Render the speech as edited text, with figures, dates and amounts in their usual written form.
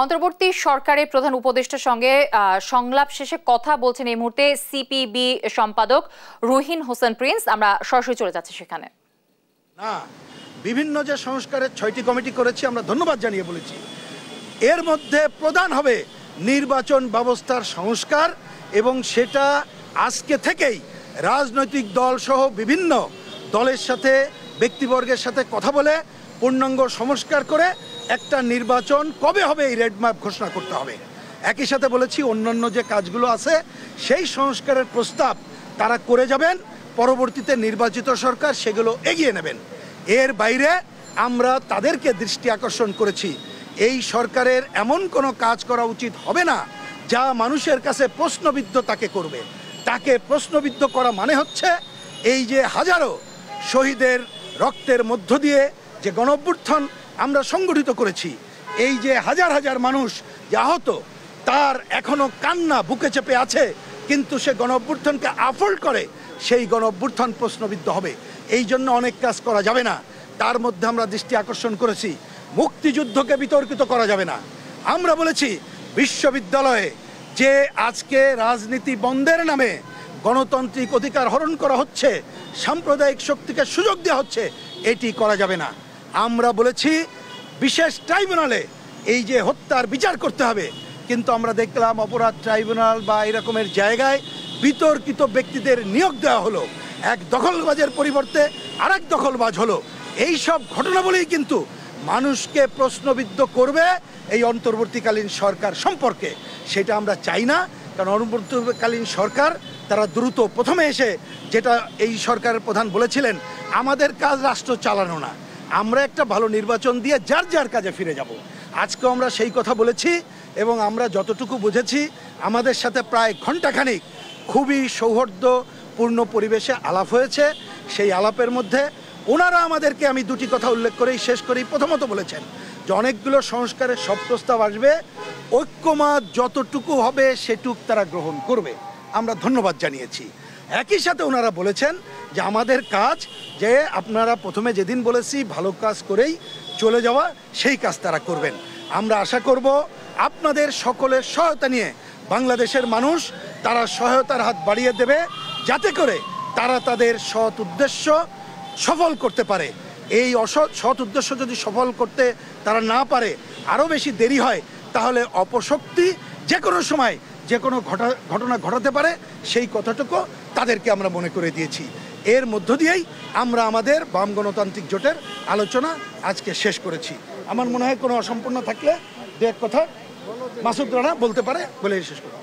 অন্তর্বর্তী সরকারের প্রধান উপদেষ্টার সঙ্গে সংলাপ শেষে কথা বলছেন এই মুহূর্তে সিপিবি সম্পাদক রুহিন হোসেন প্রিন্স। আমরা সরাসরি চলে যাচ্ছি সেখানে। না, বিভিন্ন যে সংস্কারের 6টি কমিটি করেছি, আমরা ধন্যবাদ জানিয়ে বলেছি এর মধ্যে প্রধান হবে নির্বাচন ব্যবস্থার সংস্কার, এবং সেটা আজকে থেকেই রাজনৈতিক দল সহ বিভিন্ন দলের সাথে ব্যক্তিবর্গের সাথে কথা বলে পূর্ণাঙ্গ সংস্কার করে একটা নির্বাচন কবে হবে এই রোডম্যাপ ঘোষণা করতে হবে। একই সাথে বলেছি অন্যান্য যে কাজগুলো আছে সেই সংস্কারের প্রস্তাব তারা করে যাবেন, পরবর্তীতে নির্বাচিত সরকার সেগুলো এগিয়ে নেবেন। এর বাইরে আমরা তাদেরকে দৃষ্টি আকর্ষণ করেছি এই সরকারের এমন কোনো কাজ করা উচিত হবে না যা মানুষের কাছে প্রশ্নবিদ্ধ তাকে করবে। তাকে প্রশ্নবিদ্ধ করা মানে হচ্ছে এই যে হাজারো শহীদের রক্তের মধ্য দিয়ে যে গণঅভ্যুত্থান আমরা সংগঠিত করেছি, এই যে হাজার হাজার মানুষ যে আহত, তার এখনো কান্না বুকে চেপে আছে, কিন্তু সে গণঅভ্যুত্থানকে আফোল্ড করে সেই গণঅভ্যুত্থান প্রশ্নবিদ্ধ হবে। এই জন্য অনেক কাজ করা যাবে না। তার মধ্যে আমরা দৃষ্টি আকর্ষণ করেছি মুক্তিযুদ্ধকে বিতর্কিত করা যাবে না। আমরা বলেছি বিশ্ববিদ্যালয়ে যে আজকে রাজনীতি বন্ধের নামে গণতান্ত্রিক অধিকার হরণ করা হচ্ছে, সাম্প্রদায়িক শক্তিকে সুযোগ দেওয়া হচ্ছে, এটি করা যাবে না। আমরা বলেছি বিশেষ ট্রাইব্যুনালে এই যে হত্যার বিচার করতে হবে, কিন্তু আমরা দেখলাম অপরাধ ট্রাইব্যুনাল বা এরকমের জায়গায় বিতর্কিত ব্যক্তিদের নিয়োগ দেওয়া হলো, এক দখলবাজের পরিবর্তে আরেক দখলবাজ হলো। এই সব ঘটনাবলী কিন্তু মানুষকে প্রশ্নবিদ্ধ করবে এই অন্তর্বর্তীকালীন সরকার সম্পর্কে। সেটা আমরা চাই না, কারণ অন্তর্বর্তীকালীন সরকার তারা দ্রুত প্রথমে এসে যেটা এই সরকারের প্রধান বলেছিলেন, আমাদের কাজ রাষ্ট্র চালানো না, আমরা একটা ভালো নির্বাচন দিয়ে যার যার কাজে ফিরে যাব। আজকেও আমরা সেই কথা বলেছি, এবং আমরা যতটুকু বুঝেছি আমাদের সাথে প্রায় ঘণ্টাখানিক খুবই সৌহার্দ্যপূর্ণ পরিবেশে আলাপ হয়েছে। সেই আলাপের মধ্যে ওনারা আমাদেরকে, আমি দুটি কথা উল্লেখ করেই শেষ করি, প্রথমত বলেছেন যে অনেকগুলো সংস্কারের সব প্রস্তাব আসবে, ঐক্যমত যতটুকু হবে সেটুক তারা গ্রহণ করবে। আমরা ধন্যবাদ জানিয়েছি। একই সাথে ওনারা বলেছেন যে আমাদের কাজ যে আপনারা প্রথমে যেদিন বলেছি ভালো কাজ করেই চলে যাওয়া, সেই কাজ তারা করবেন। আমরা আশা করব আপনাদের সকলের সহায়তা নিয়ে বাংলাদেশের মানুষ তারা সহায়তার হাত বাড়িয়ে দেবে, যাতে করে তারা তাদের সৎ উদ্দেশ্য সফল করতে পারে। এই সৎ উদ্দেশ্য যদি সফল করতে তারা না পারে, আরও বেশি দেরি হয়, তাহলে অপশক্তি যে কোনো সময় যে কোনো ঘটনা ঘটাতে পারে, সেই কথাটুকু তাদেরকে আমরা মনে করে দিয়েছি। এর মধ্য দিয়েই আমরা আমাদের বাম গণতান্ত্রিক জোটের আলোচনা আজকে শেষ করেছি। আমার মনে হয় কোনো অসম্পূর্ণ থাকলে দু এক কথা মাসুদ রানা বলতে পারে বলে শেষ করি।